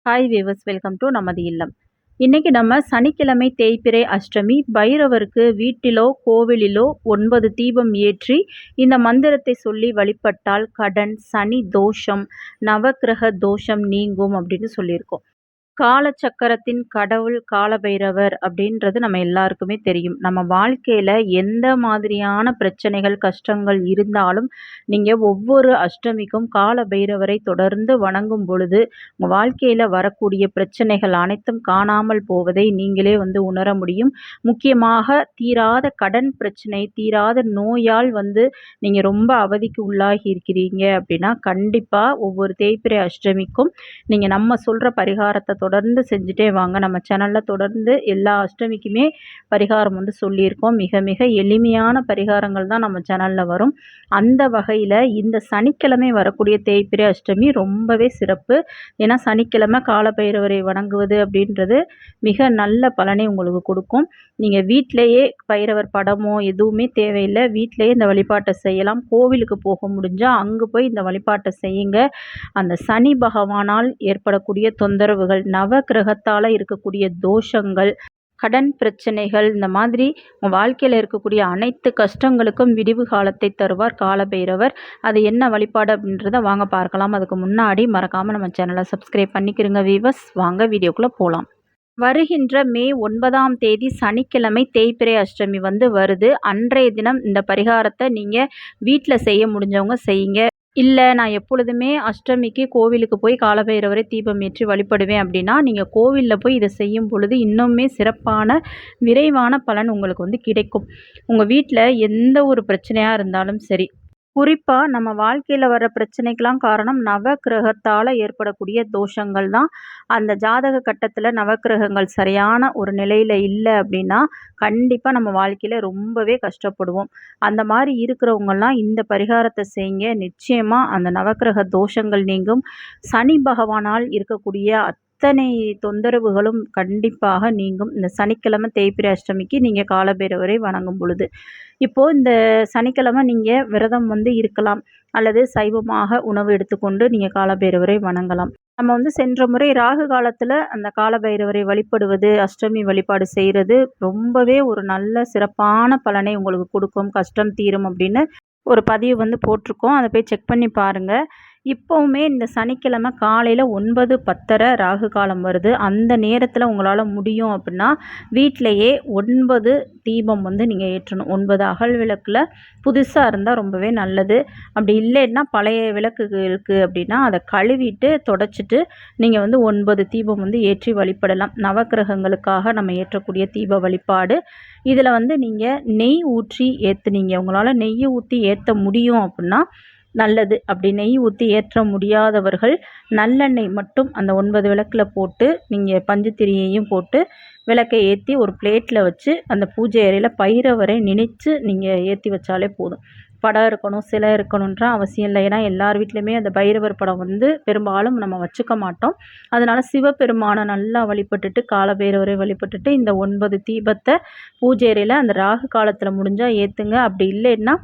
Hi viewers, welcome to நமது இல்லம். இன்னைக்கு நம்ம சனிக்கிழமை தேய்பிறை அஷ்டமி பைரவருக்கு வீட்டிலோ கோவிலிலோ 9 தீபம் ஏற்றி இந்த மந்திரத்தை சொல்லி வழிபட்டால் கடன், சனி தோஷம், நவக்கிரக தோஷம் நீங்கும் அப்படின்னு சொல்லியிருக்கோம். காலச்சக்கரத்தின் கடவுள் காலபைரவர் அப்படின்றது நம்ம எல்லாருக்குமே தெரியும். நம்ம வாழ்க்கையில எந்த மாதிரியான பிரச்சனைகள், கஷ்டங்கள் இருந்தாலும், நீங்க ஒவ்வொரு அஷ்டமிக்கும் காலபைரவரை தொடர்ந்து வணங்கும் பொழுது, உங்க வாழ்க்கையில வரக்கூடிய பிரச்சனைகள் அனைத்தும் காணாமல் போவதை நீங்களே உணர முடியும். முக்கியமாக தீராத கடன் பிரச்சனை, தீராத நோயால் நீங்க ரொம்ப அவதிக்கு உள்ளாகி இருக்கிறீங்க அப்படின்னா, கண்டிப்பா ஒவ்வொரு தேய்பிறை அஷ்டமிக்கும் நீங்க நம்ம சொல்ற பரிகாரத்த தொடர்ந்து செஞ்சுட்டே வாங்க. நம்ம சேனல்ல தொடர்ந்து எல்லா அஷ்டமிக்குமே பரிகாரம் சொல்லியிருக்கோம். மிக மிக எளிமையான பரிகாரங்கள் தான் நம்ம சேனல்ல வரும். அந்த வகையில இந்த சனிக்கிழமை வரக்கூடிய தேய்பிறை அஷ்டமி ரொம்பவே சிறப்பு. ஏன்னா சனிக்கிழமை காலபைரவரை வணங்குவது அப்படின்றது மிக நல்ல பலனை உங்களுக்கு கொடுக்கும். நீங்க வீட்டிலேயே பைரவர் படமோ எதுவுமே தேவையில்லை. வீட்டிலேயே இந்த வழிபாட்டை செய்யலாம். கோவிலுக்கு போக முடிஞ்சா அங்கு போய் இந்த வழிபாட்டை செய்யுங்க. அந்த சனி பகவானால் ஏற்படக்கூடிய தொந்தரவுகள், நவ கிரகத்தால் இருக்கக்கூடிய தோஷங்கள், கடன் பிரச்சனைகள், இந்த மாதிரி உங்கள் வாழ்க்கையில் இருக்கக்கூடிய அனைத்து கஷ்டங்களுக்கும் விடிவு காலத்தை தருவார் காலபைரவர். அது என்ன வழிபாடு அப்படின்றத வாங்க பார்க்கலாம். அதுக்கு முன்னாடி மறக்காமல் நம்ம சேனலை சப்ஸ்கிரைப் பண்ணிக்கிறங்க வீவர்ஸ். வாங்க வீடியோக்குள்ளே போகலாம். வருகின்ற மே 9ஆம் தேதி சனிக்கிழமை தேய்பிறை அஷ்டமி வருது. அன்றைய தினம் இந்த பரிகாரத்தை நீங்கள் வீட்டில் செய்ய முடிஞ்சவங்க செய்யுங்க. இல்லை, நான் எப்பொழுதுமே அஷ்டமிக்கு கோவிலுக்கு போய் காலபைரவரை தீபம் ஏற்றி வழிபடுவேன் அப்படின்னா, நீங்கள் கோவிலில் போய் இதை செய்யும் பொழுது இன்னுமே சிறப்பான விரைவான பலன் உங்களுக்கு கிடைக்கும். உங்கள் வீட்டில் எந்த ஒரு பிரச்சனையாக இருந்தாலும் சரி, குறிப்பாக நம்ம வாழ்க்கையில் வர பிரச்சனைக்கெலாம் காரணம் நவக்கிரகத்தால் ஏற்படக்கூடிய தோஷங்கள் தான். அந்த ஜாதக கட்டத்தில் நவக்கிரகங்கள் சரியான ஒரு நிலையில் இல்லை அப்படின்னா கண்டிப்பாக நம்ம வாழ்க்கையில் ரொம்பவே கஷ்டப்படுவோம். அந்த மாதிரி இருக்கிறவங்கெல்லாம் இந்த பரிகாரத்தை செய்யுங்க. நிச்சயமாக அந்த நவக்கிரக தோஷங்கள் நீங்கும். சனி பகவானால் இருக்கக்கூடிய அத்தனை தொந்தரவுகளும் கண்டிப்பாக நீங்கும். இந்த சனிக்கிழமை தேய்பிறை அஷ்டமிக்கு நீங்கள் காலபைரவரை வணங்கும் பொழுது, இப்போது இந்த சனிக்கிழமை நீங்கள் விரதம் இருக்கலாம், அல்லது சைவமாக உணவு எடுத்துக்கொண்டு நீங்கள் காலபைரவரை வணங்கலாம். நம்ம சென்ற முறை ராகு காலத்தில் அந்த காலபைரவரை வழிபடுவது, அஷ்டமி வழிபாடு செய்கிறது ரொம்பவே ஒரு நல்ல சிறப்பான பலனை உங்களுக்கு கொடுக்கும். கஷ்டம் தீரும் அப்படின்னு ஒரு பதிவு போட்டிருக்கோம். அதை போய் செக் பண்ணி பாருங்கள். இப்போவுமே இந்த சனிக்கிழமை காலையில் 9:10 ராகு காலம் வருது. அந்த நேரத்தில் உங்களால் முடியும் அப்படின்னா வீட்டிலையே 9 தீபம் நீங்கள் ஏற்றணும். 9 அகல் விளக்கில் புதுசாக இருந்தால் ரொம்பவே நல்லது. அப்படி இல்லைன்னா பழைய விளக்கு இருக்குது அப்படின்னா அதை கழுவிட்டு தொடச்சிட்டு நீங்கள் 9 தீபம் ஏற்றி வழிபடலாம். நவக்கிரகங்களுக்காக நம்ம ஏற்றக்கூடிய தீப வழிபாடு. இதில் நீங்கள் நெய் ஊற்றி ஏற்றுனீங்க, உங்களால் நெய்யை ஊற்றி ஏற்ற முடியும் அப்படின்னா நல்லது. அப்படி நெய் ஊற்றி ஏற்ற முடியாதவர்கள் நல்லெண்ணெய் மட்டும் அந்த 9 விளக்கில் போட்டு நீங்கள் பஞ்சுத்திரியையும் போட்டு விளக்கை ஏற்றி ஒரு பிளேட்டில் வச்சு அந்த பூஜை அறையில் பைரவரை நினைத்து நீங்கள் ஏற்றி வச்சாலே போதும். படம் இருக்கணும், சிலை இருக்கணுன்ற அவசியம் இல்லை. ஏன்னா எல்லார் வீட்லேயுமே அந்த பைரவர் படம் பெரும்பாலும் நம்ம வச்சுக்க மாட்டோம். அதனால் சிவபெருமானை நல்லா வழிபட்டுட்டு காலபைரவரை வழிபட்டுட்டு இந்த 9 தீபத்தை பூஜை அறையில் அந்த ராகு காலத்தில் முடிஞ்சால் ஏற்றுங்க. அப்படி இல்லைன்னா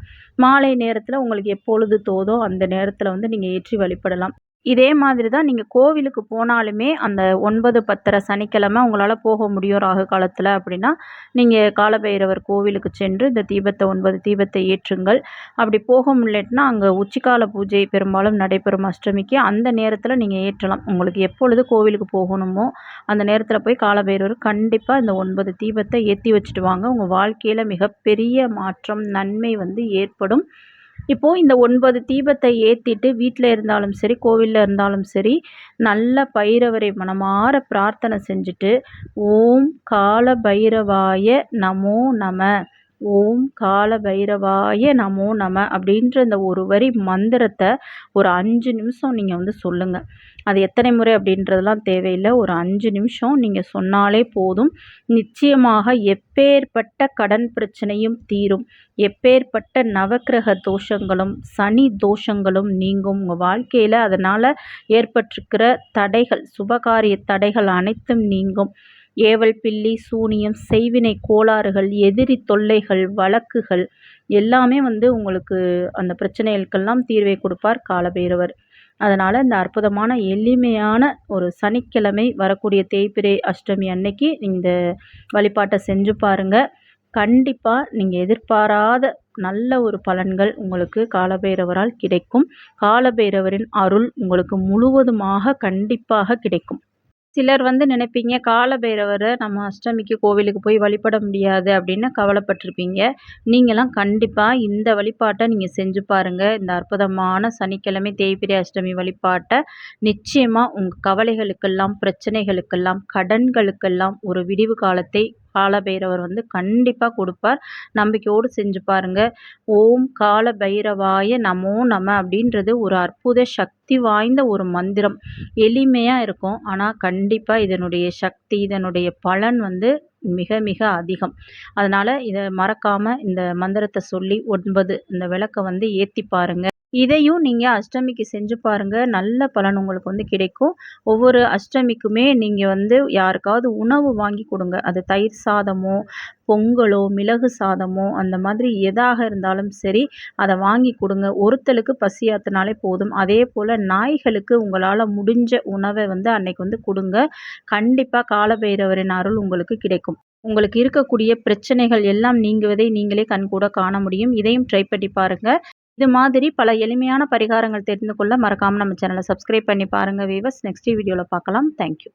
மாலை நேரத்தில் உங்களுக்கு எப்பொழுது தோதோ அந்த நேரத்தில் நீங்கள் ஏற்றி வழிபடலாம். இதே மாதிரி தான் நீங்கள் கோவிலுக்கு போனாலுமே அந்த 9:10 சனிக்கிழமை உங்களால் போக முடியும் ராகு காலத்தில் அப்படின்னா நீங்கள் காலபைரவர் கோவிலுக்கு சென்று இந்த தீபத்தை 9 தீபத்தை ஏற்றுங்கள். அப்படி போக முடியலன்னா அங்கே உச்சிக்கால பூஜை பெரும்பாலும் நடைபெறும் அஷ்டமிக்கு. அந்த நேரத்தில் நீங்கள் ஏற்றலாம். உங்களுக்கு எப்பொழுது கோவிலுக்கு போகணுமோ அந்த நேரத்தில் போய் காலபைரவர் கண்டிப்பாக இந்த 9 தீபத்தை ஏற்றி வச்சுட்டு வாங்க. உங்கள் வாழ்க்கையில் மிகப்பெரிய மாற்றம், நன்மை ஏற்படும். இப்போது இந்த 9 தீபத்தை ஏற்றிட்டு வீட்டில் இருந்தாலும் சரி, கோவிலில் இருந்தாலும் சரி, நல்ல பைரவரை மனமார பிரார்த்தனை செஞ்சுட்டு ஓம் கால பைரவாய நமோ நம, ஓம் கால பைரவாய நமோ நம அப்படின்ற இந்த ஒரு வரி மந்திரத்தை ஒரு 5 நிமிஷம் நீங்கள் சொல்லுங்கள். அது எத்தனை முறை அப்படின்றதெல்லாம் தேவையில்லை. ஒரு 5 நிமிஷம் நீங்கள் சொன்னாலே போதும். நிச்சயமாக எப்பேற்பட்ட கடன் பிரச்சனையும் தீரும். எப்பேற்பட்ட நவக்கிரக தோஷங்களும் சனி தோஷங்களும் நீங்கும். உங்கள் வாழ்க்கையில் அதனால் ஏற்பட்டிருக்கிற தடைகள், சுபகாரிய தடைகள் அனைத்தும் நீங்கும். ஏவல் பில்லி சூனியம், செய்வினை கோளாறுகள், எதிரி தொல்லைகள், வழக்குகள் எல்லாமே உங்களுக்கு அந்த பிரச்சனைகளுக்கெல்லாம் தீர்வை கொடுப்பார் காலபைரவர். அதனால் இந்த அற்புதமான எளிமையான ஒரு சனிக்கிழமை வரக்கூடிய தேய்பிறை அஷ்டமி அன்னைக்கு இந்த வழிபாட்டை செஞ்சு பாருங்கள். கண்டிப்பாக நீங்கள் எதிர்பாராத நல்ல ஒரு பலன்கள் உங்களுக்கு காலபைரவரால் கிடைக்கும். காலபைரவரின் அருள் உங்களுக்கு முழுவதுமாக கண்டிப்பாக கிடைக்கும். சிலர் நினைப்பீங்க, காலபைரவரை நம்ம அஷ்டமிக்கு கோவிலுக்கு போய் வழிபட முடியாது அப்படின்னு கவலைப்பட்டிருப்பீங்க. நீங்களாம் கண்டிப்பாக இந்த வழிபாட்டை நீங்கள் செஞ்சு பாருங்கள். இந்த அற்புதமான சனிக்கிழமை தேய்பிறை அஷ்டமி வழிபாட்டை நிச்சயமாக உங்கள் கவலைகளுக்கெல்லாம், பிரச்சனைகளுக்கெல்லாம், கடன்களுக்கெல்லாம் ஒரு விடிவு காலத்தை காலபைரவர் கண்டிப்பாக கொடுப்பார். நம்பிக்கையோடு செஞ்சு பாருங்க. ஓம் காலபைரவாய நமோ நம அப்படின்றது ஒரு அற்புத சக்தி வாய்ந்த ஒரு மந்திரம். எளிமையாக இருக்கும், ஆனால் கண்டிப்பாக இதனுடைய சக்தி, இதனுடைய பலன் மிக மிக அதிகம். அதனால் இதை மறக்காமல் இந்த மந்திரத்தை சொல்லி 9 இந்த விளக்கை ஏற்றி பாருங்க. இதையும் நீங்கள் அஷ்டமிக்கு செஞ்சு பாருங்கள். நல்ல பலன் உங்களுக்கு கிடைக்கும். ஒவ்வொரு அஷ்டமிக்குமே நீங்கள் யாருக்காவது உணவு வாங்கி கொடுங்க. அது தயிர் சாதமோ, பொங்கலோ, மிளகு சாதமோ, அந்த மாதிரி எதாக இருந்தாலும் சரி, அதை வாங்கி கொடுங்க. ஒருத்தலுக்கு பசியாத்தினாலே போதும். அதே போல் நாய்களுக்கு உங்களால் முடிஞ்ச உணவை அன்னைக்கு கொடுங்க. கண்டிப்பாக காலபைரவரின் அருள் உங்களுக்கு கிடைக்கும். உங்களுக்கு இருக்கக்கூடிய பிரச்சனைகள் எல்லாம் நீங்குவதை நீங்களே கண்கூட காண முடியும். இதையும் ட்ரை பண்ணி பாருங்கள். இது மாதிரி பல எளிமையான பரிகாரங்கள் தெரிந்து கொள்ள மறக்காமல் நம்ம சேனலை சப்ஸ்கிரைப் பண்ணி பாருங்கள் வீவர்ஸ். நெக்ஸ்ட் வீடியோவில் பார்க்கலாம். தேங்க்யூ.